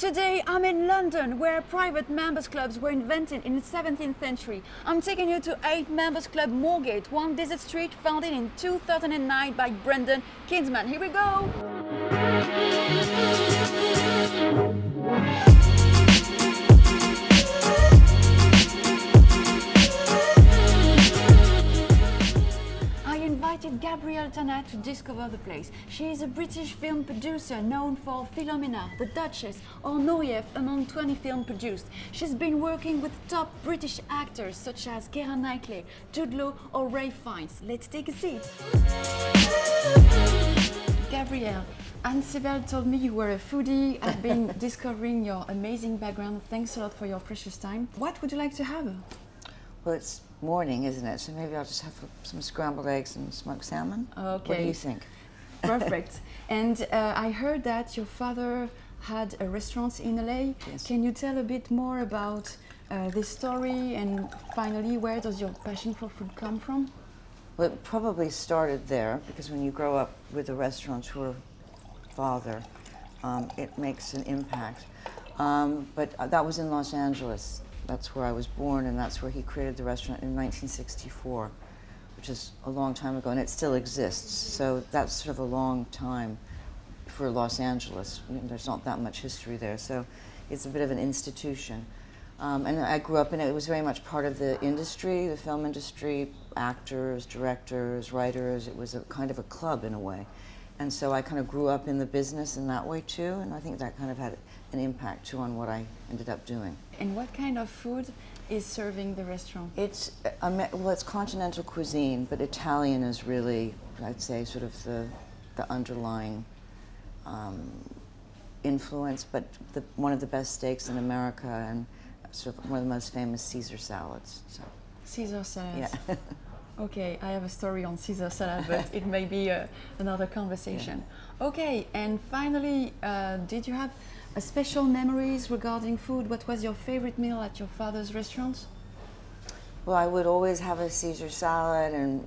Today I'm in London, where private members clubs were invented in the 17th century. I'm taking you to Eight Members Club Moorgate, one desert street founded in 2009 by Brendan Kinsman. Here we go! I invited Gabrielle Tana to discover the place. She is a British film producer known for Philomena, The Duchess, or Noureev, among 20 films produced. She's been working with top British actors such as Keira Knightley, Jude Law, or Ralph Fiennes. Let's take a seat. Gabrielle, Anne Seibel told me you were a foodie. I've been discovering your amazing background. Thanks a lot for your precious time. What would you like to have? Well, it's morning, isn't it? So maybe I'll just have some scrambled eggs and smoked salmon. Okay. What do you think? Perfect. And I heard that your father had a restaurant in LA. Yes. Can you tell a bit more about this story, and finally, where does your passion for food come from? Well, it probably started there, because when you grow up with a restaurateur father, it makes an impact. But that was in Los Angeles. That's where I was born, and that's where he created the restaurant in 1964, which is a long time ago, and it still exists. So that's sort of a long time for Los Angeles. I mean, there's not that much history there, so it's a bit of an institution. And I grew up in it. It was very much part of the industry, the film industry, actors, directors, writers. It was a kind of a club in a way. And so I kind of grew up in the business in that way too, and I think that kind of had an impact too on what I ended up doing. And what kind of food is serving the restaurant? It's well, it's continental cuisine, but Italian is really, I'd say, sort of the underlying influence. But one of the best steaks in America, and sort of one of the most famous Caesar salads. So. Caesar salads. Yeah. Okay, I have a story on Caesar salad, but it may be another conversation. Yeah. Okay, and finally, did you have special memories regarding food? What was your favorite meal at your father's restaurant? Well, I would always have a Caesar salad and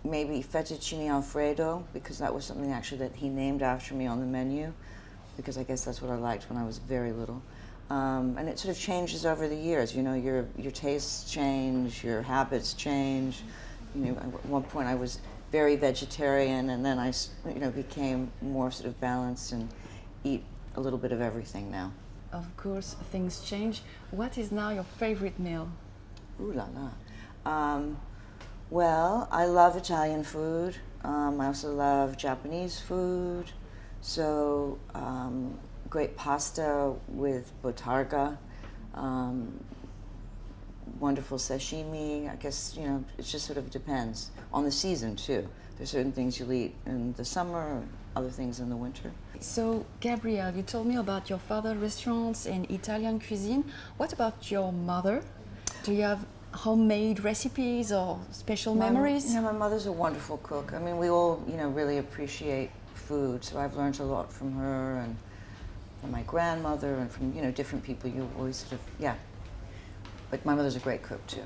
maybe fettuccine Alfredo, because that was something actually that he named after me on the menu, because I guess that's what I liked when I was very little. And it sort of changes over the years. You know, your tastes change, your habits change. You know, at one point I was very vegetarian, and then I, became more sort of balanced and eat a little bit of everything now. Of course, things change. What is now your favorite meal? Ooh la la. Well, I love Italian food. I also love Japanese food. So great pasta with botarga. Wonderful sashimi. I guess, it just sort of depends on the season too. There's certain things you'll eat in the summer, other things in the winter. So, Gabrielle, you told me about your father's restaurants and Italian cuisine. What about your mother? Do you have homemade recipes or special memories? My mother's a wonderful cook. I mean, we all, really appreciate food, so I've learned a lot from her and from my grandmother and from, different people. You always sort of, yeah. But my mother's a great cook too.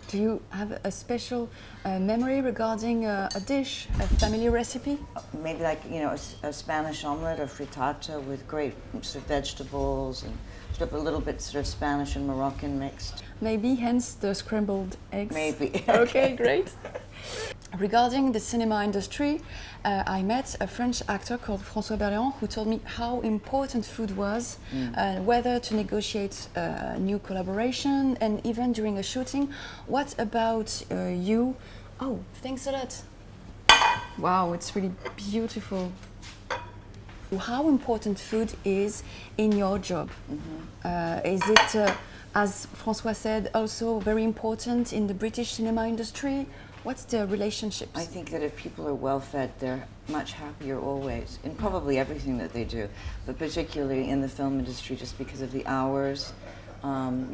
Do you have a special memory regarding a dish, a family recipe? Maybe like, a Spanish omelet or frittata with great sort of vegetables and sort of a little bit sort of Spanish and Moroccan mixed. Maybe hence the scrambled eggs? Maybe. Okay, great. Regarding the cinema industry, I met a French actor called François Berléand who told me how important food was, whether to negotiate new collaboration and even during a shooting. What about you? Oh, thanks a lot. Wow, it's really beautiful. How important food is in your job? Mm-hmm. Is it, as François said, also very important in the British cinema industry? What's the relationship? I think that if people are well fed, they're much happier always, in probably everything that they do, but particularly in the film industry, just because of the hours, and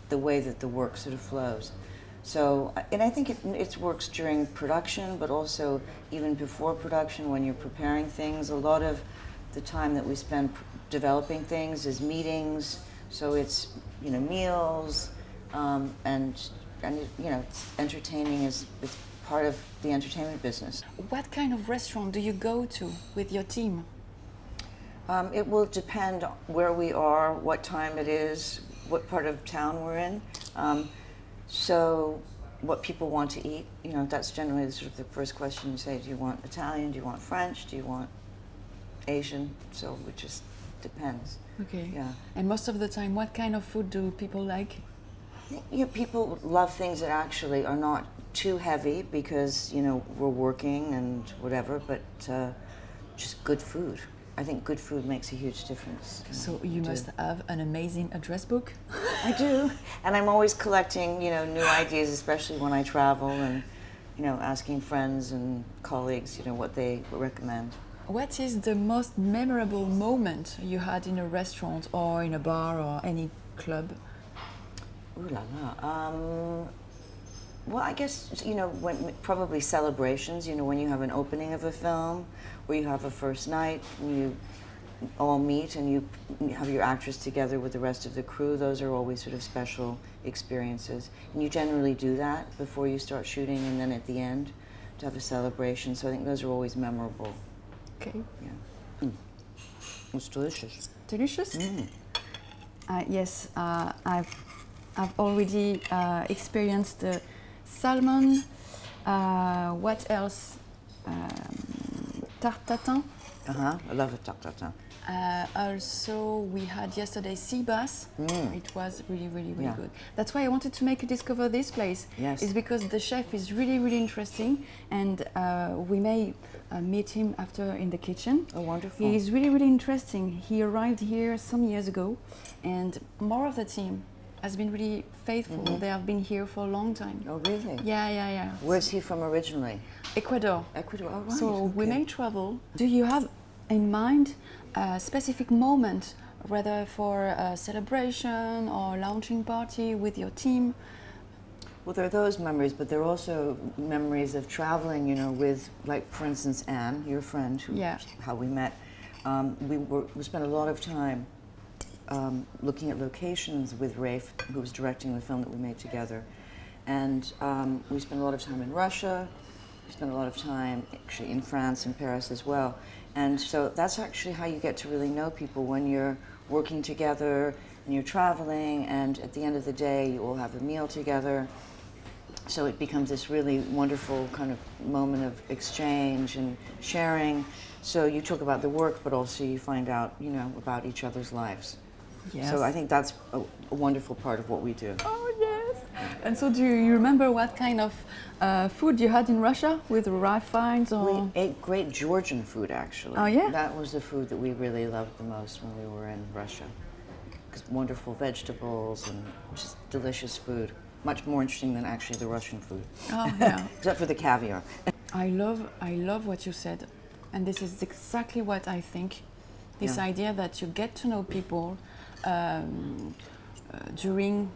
the way that the work sort of flows. So, and I think it works during production, but also even before production when you're preparing things. A lot of the time that we spend developing things is meetings, so it's, meals, and entertaining is part of the entertainment business. What kind of restaurant do you go to with your team? It will depend where we are, what time it is, what part of town we're in. So what people want to eat, you know, that's generally the sort of the first question you say, do you want Italian, do you want French, do you want Asian? So it just depends. Okay. Yeah. And most of the time, what kind of food do people like? You know, people love things that actually are not too heavy because, you know, we're working and whatever, but just good food. I think good food makes a huge difference. So you must have an amazing address book. I do, and I'm always collecting, you know, new ideas, especially when I travel, and, you know, asking friends and colleagues, you know, what they recommend. What is the most memorable moment you had in a restaurant or in a bar or any club? Ooh la la. Well, I guess, you know, probably celebrations, you know, when you have an opening of a film, or you have a first night, and you all meet and you have your actors together with the rest of the crew. Those are always sort of special experiences. And you generally do that before you start shooting and then at the end to have a celebration. So I think those are always memorable. Okay. Yeah. It's delicious. Delicious? Yes, I've already experienced the salmon. What else? Tarte tatin. I love a tarte tatin. Also, we had yesterday sea bass. It was really Yeah. good. That's why I wanted to make you discover this place. Yes. Is because the chef is really interesting, and we may meet him after in the kitchen. Oh, wonderful. He is really interesting. He arrived here some years ago, and more of the team has been really faithful. They have been here for a long time. Oh, really? Yeah. Where's he from originally? Ecuador. Ecuador, oh, right. So we okay. may travel. Do you have in mind a specific moment, whether for a celebration or launching party with your team? Well, there are those memories, but there are also memories of traveling, you know, with, like, for instance, Anne, your friend, who, how we met. We spent a lot of time looking at locations with Rafe, who was directing the film that we made together. And we spent a lot of time in Russia. We spent a lot of time actually in France and Paris as well. And so that's actually how you get to really know people, when you're working together and you're traveling, and at the end of the day you all have a meal together. So it becomes this really wonderful kind of moment of exchange and sharing. So you talk about the work, but also you find out, you know, about each other's lives. Yes. So I think that's a wonderful part of what we do. Oh, yes. And so do you remember what kind of food you had in Russia with rice finds? Or? We ate great Georgian food, actually. Oh, yeah? That was the food that we really loved the most when we were in Russia. Wonderful vegetables and just delicious food. Much more interesting than actually the Russian food. Oh, yeah. Except for the caviar. I love what you said. And this is exactly what I think. This idea that you get to know people during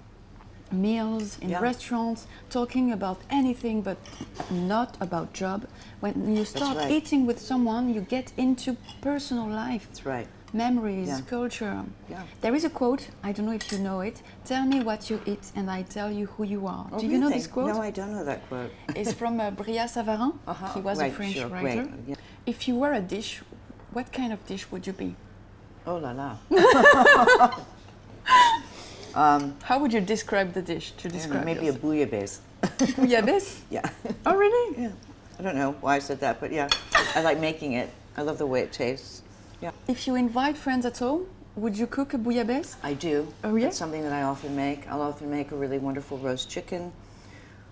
meals in restaurants, talking about anything but not about job. When you start eating with someone, you get into personal life. That's right. Memories, culture. Yeah. There is a quote, I don't know if you know it, tell me what you eat and I tell you who you are. Oh, do you know this quote? No, I don't know that quote. It's from Brillat-Savarin. He was a French writer. Yeah. If you were a dish, what kind of dish would you be? Oh la la. How would you describe the dish to describe maybe a bouillabaisse. Bouillabaisse? Yeah. Oh, really? Yeah. I don't know why I said that, but yeah. I like making it. I love the way it tastes. Yeah. If you invite friends at home, would you cook a bouillabaisse? I do. Oh, yeah? It's something that I often make. I'll often make a really wonderful roast chicken.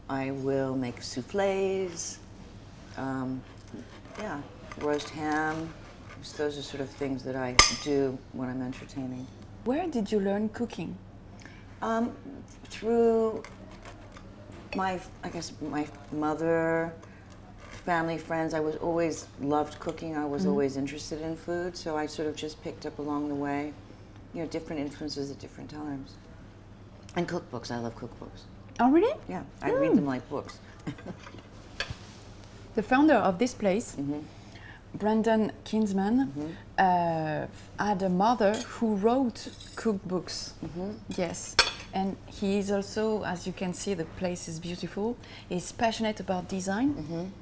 I will make soufflés. Roast ham. So those are sort of things that I do when I'm entertaining. Where did you learn cooking? Through my mother, family, friends. I was always loved cooking. I was always interested in food, so I sort of just picked up along the way, you know, different influences at different times. And cookbooks. I love cookbooks. Oh, really? Yeah, I read them like books. The founder of this place, Brandon Kinsman, had a mother who wrote cookbooks. Yes. And he is also, as you can see, the place is beautiful. He's passionate about design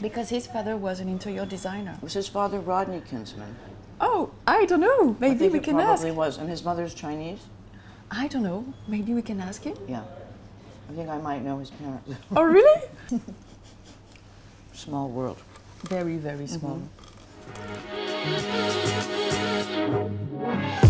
because his father was an interior designer. It was his father, Rodney Kinsman. Oh, I don't know. I Maybe think we it can ask. probably was. And his mother's Chinese? I don't know. Maybe we can ask him. Yeah. I think I might know his parents. Oh, really? Small world. Very, very small. Mm-hmm.